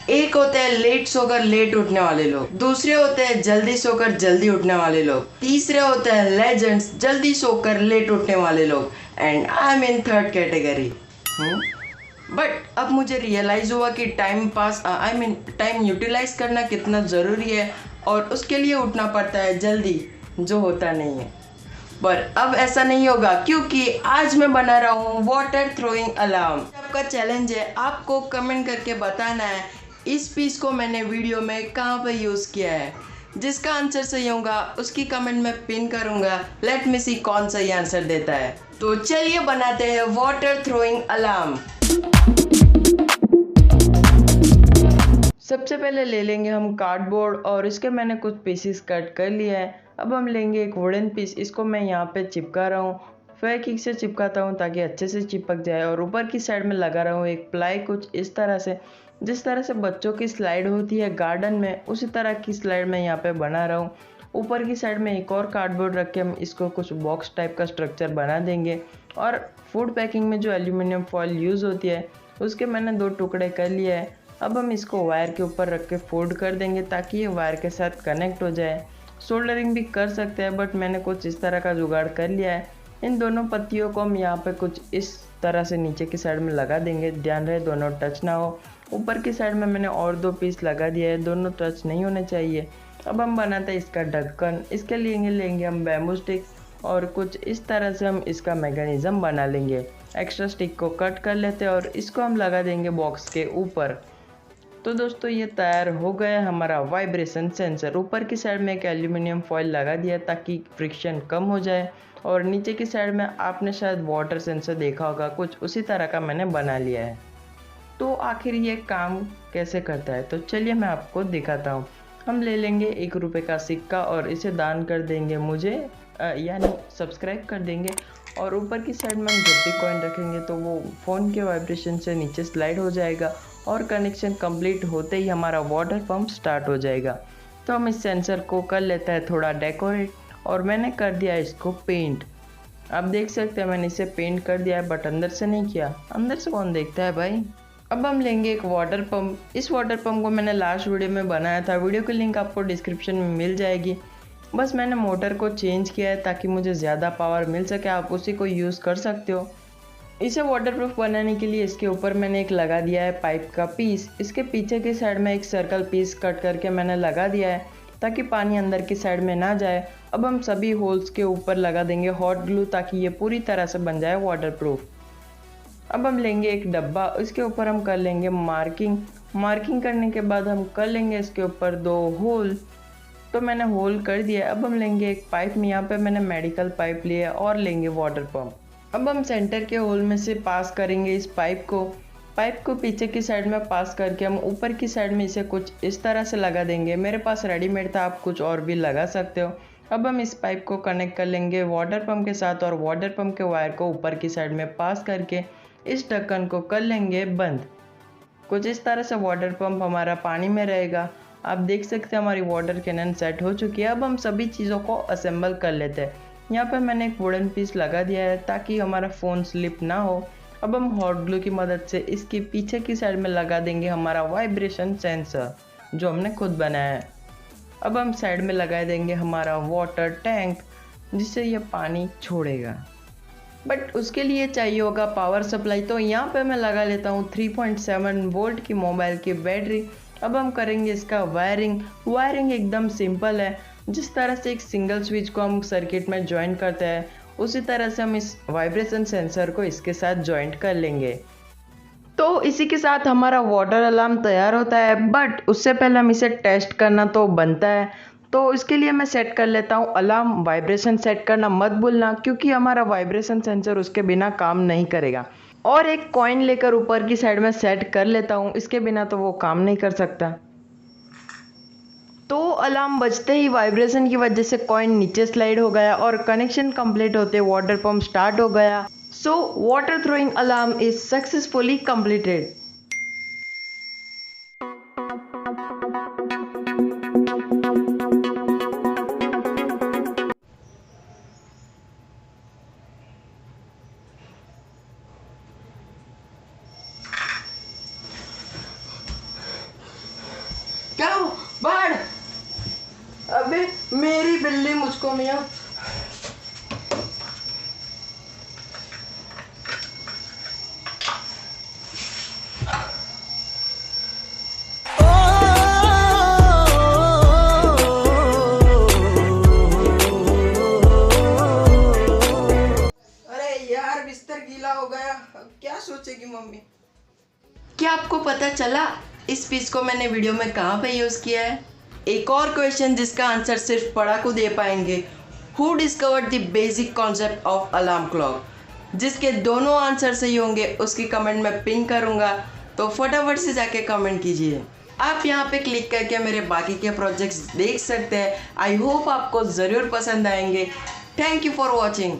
एक होते हैं लेट सोकर लेट उठने वाले लोग, दूसरे होते हैं जल्दी सोकर जल्दी उठने वाले लोग, तीसरे होते हैं लेजेंड्स जल्दी सोकर लेट उठने वाले लोग, and I am in third category. But अब मुझे रियलाइज हुआ कि टाइम यूटिलाइज करना कितना ज़रूरी है, और उसके लिए उठना पड़ता है जल्दी, जो होता नहीं है। पर अब ऐसा नहीं होगा, क्योंकि आज मैं बना रहा हूँ वाटर थ्रोइंग अलार्म। आपका चैलेंज है, आपको कमेंट करके बताना है इस पीस को मैंने वीडियो में कहाँ पे यूज़ किया है। जिसका आंसर सही होगा उसकी कमेंट में पिन करूँगा। लेट मी सी कौन सही आंसर देता है। तो चलिए बनाते हैं वाटर थ्रोइंग अलार्म। सबसे पहले ले लेंगे हम कार्डबोर्ड, और इसके मैंने कुछ पीसेस कट कर लिया है। अब हम लेंगे एक वुडन पीस, इसको मैं यहाँ पे चिपका रहा हूँ, फेविक्विक से चिपकाता हूँ ताकि अच्छे से चिपक जाए। और ऊपर की साइड में लगा रहा हूँ एक प्लाई, कुछ इस तरह से, जिस तरह से बच्चों की स्लाइड होती है गार्डन में, उसी तरह की स्लाइड मैं यहाँ पे बना रहा हूँ। ऊपर की साइड में एक और कार्डबोर्ड रख के हम इसको कुछ बॉक्स टाइप का स्ट्रक्चर बना देंगे। और फूड पैकिंग में जो एल्यूमिनियम फॉयल यूज़ होती है उसके मैंने 2 टुकड़े कर लिए हैं। अब हम इसको वायर के ऊपर रख के फोल्ड कर देंगे ताकि ये वायर के साथ कनेक्ट हो जाए। सोल्डरिंग भी कर सकते हैं, बट मैंने कुछ इस तरह का जुगाड़ कर लिया है। इन दोनों पत्तियों को हम यहाँ पे कुछ इस तरह से नीचे की साइड में लगा देंगे, ध्यान रहे दोनों टच ना हो। ऊपर की साइड में मैंने और 2 पीस लगा दिया है, दोनों टच नहीं होने चाहिए। अब हम बनाते हैं इसका ढक्कन। इसके लिए लेंगे हम बैम्बू स्टिक, और कुछ इस तरह से हम इसका मैकेनिज्म बना लेंगे। एक्स्ट्रा स्टिक को कट कर लेते हैं और इसको हम लगा देंगे बॉक्स के ऊपर। तो दोस्तों ये तैयार हो गया हमारा वाइब्रेशन सेंसर। ऊपर की साइड में एक एल्यूमिनियम फॉयल लगा दिया ताकि फ्रिक्शन कम हो जाए, और नीचे की साइड में आपने शायद वाटर सेंसर देखा होगा, कुछ उसी तरह का मैंने बना लिया है। तो आखिर ये काम कैसे करता है, तो चलिए मैं आपको दिखाता हूँ। हम ले लेंगे 1 रुपये का सिक्का और इसे दान कर देंगे मुझे, यानी सब्सक्राइब कर देंगे। और ऊपर की साइड में हम जब भी कॉइन रखेंगे तो वो फ़ोन के वाइब्रेशन से नीचे स्लाइड हो जाएगा, और कनेक्शन कंप्लीट होते ही हमारा वाटर पंप स्टार्ट हो जाएगा। तो हम इस सेंसर को कर लेते हैं थोड़ा डेकोरेट, और मैंने कर दिया इसको पेंट। आप देख सकते हैं मैंने इसे पेंट कर दिया है, बट अंदर से नहीं किया। अंदर से कौन देखता है भाई। अब हम लेंगे एक वाटर पंप। इस वाटर पंप को मैंने लास्ट वीडियो में बनाया था, वीडियो की लिंक आपको डिस्क्रिप्शन में मिल जाएगी। बस मैंने मोटर को चेंज किया है ताकि मुझे ज़्यादा पावर मिल सके, आप उसी को यूज़ कर सकते हो। इसे वाटरप्रूफ बनाने के लिए इसके ऊपर मैंने एक लगा दिया है पाइप का पीस। इसके पीछे की साइड में एक सर्कल पीस कट करके मैंने लगा दिया है ताकि पानी अंदर की साइड में ना जाए। अब हम सभी होल्स के ऊपर लगा देंगे हॉट ग्लू ताकि ये पूरी तरह से बन जाए वाटरप्रूफ। अब हम लेंगे एक डब्बा, इसके ऊपर हम कर लेंगे मार्किंग करने के बाद हम कर लेंगे इसके ऊपर 2 होल। तो मैंने होल कर दिया। अब हम लेंगे एक पाइप में, यहाँ पे मैंने मेडिकल पाइप लिया, और लेंगे वाटर पंप। अब हम सेंटर के होल में से पास करेंगे इस पाइप को पीछे की साइड में पास करके हम ऊपर की साइड में इसे कुछ इस तरह से लगा देंगे। मेरे पास रेडीमेड था, आप कुछ और भी लगा सकते हो। अब हम इस पाइप को कनेक्ट कर लेंगे वाटर पंप के साथ, और वाटर पंप के वायर को ऊपर की साइड में पास करके इस ढक्कन को कर लेंगे बंद। कुछ इस तरह से वाटर पंप हमारा पानी में रहेगा। आप देख सकते हैं हमारी वाटर कैनन सेट हो चुकी है। अब हम सभी चीज़ों को असेंबल कर लेते हैं। यहाँ पे मैंने एक वुडन पीस लगा दिया है ताकि हमारा फ़ोन स्लिप ना हो। अब हम हॉट ग्लू की मदद से इसकी पीछे की साइड में लगा देंगे हमारा वाइब्रेशन सेंसर जो हमने खुद बनाया है। अब हम साइड में लगा देंगे हमारा वाटर टैंक, जिससे ये पानी छोड़ेगा। बट उसके लिए चाहिए होगा पावर सप्लाई, तो यहाँ पे मैं लगा लेता हूँ 3.7 वोल्ट की मोबाइल की बैटरी। अब हम करेंगे इसका वायरिंग एकदम सिंपल है। जिस तरह से एक सिंगल स्विच को हम सर्किट में ज्वाइन करते हैं, उसी तरह से हम इस वाइब्रेशन सेंसर को इसके साथ ज्वाइंट कर लेंगे। तो इसी के साथ हमारा वाटर अलार्म तैयार होता है, बट उससे पहले हम इसे टेस्ट करना तो बनता है। तो इसके लिए मैं सेट कर लेता हूँ अलार्म। वाइब्रेशन सेट करना मत भूलना, क्योंकि हमारा वाइब्रेशन सेंसर उसके बिना काम नहीं करेगा। और एक कॉइन लेकर ऊपर की साइड में सेट कर लेता हूँ, इसके बिना तो वो काम नहीं कर सकता। तो अलार्म बजते ही वाइब्रेशन की वजह से कॉइन नीचे स्लाइड हो गया, और कनेक्शन कंप्लीट होते वाटर पंप स्टार्ट हो गया। So water throwing alarm is successfully completed. क्या हो? बाढ़? अबे मेरी बिल्ली मुझको मियाँ। अरे यार बिस्तर गीला हो गया, अब क्या सोचेगी मम्मी। क्या आपको पता चला इस पीस को मैंने वीडियो में कहाँ पे यूज़ किया है? एक और क्वेश्चन जिसका आंसर सिर्फ पढ़ाकू दे पाएंगे। Who discovered the basic concept of alarm clock? जिसके दोनों आंसर सही होंगे उसकी कमेंट में पिन करूँगा, तो फटाफट से जाके कमेंट कीजिए। आप यहाँ पे क्लिक करके मेरे बाकी के प्रोजेक्ट्स देख सकते हैं। आई होप आपको ज़रूर पसंद आएंगे। Thank you for watching.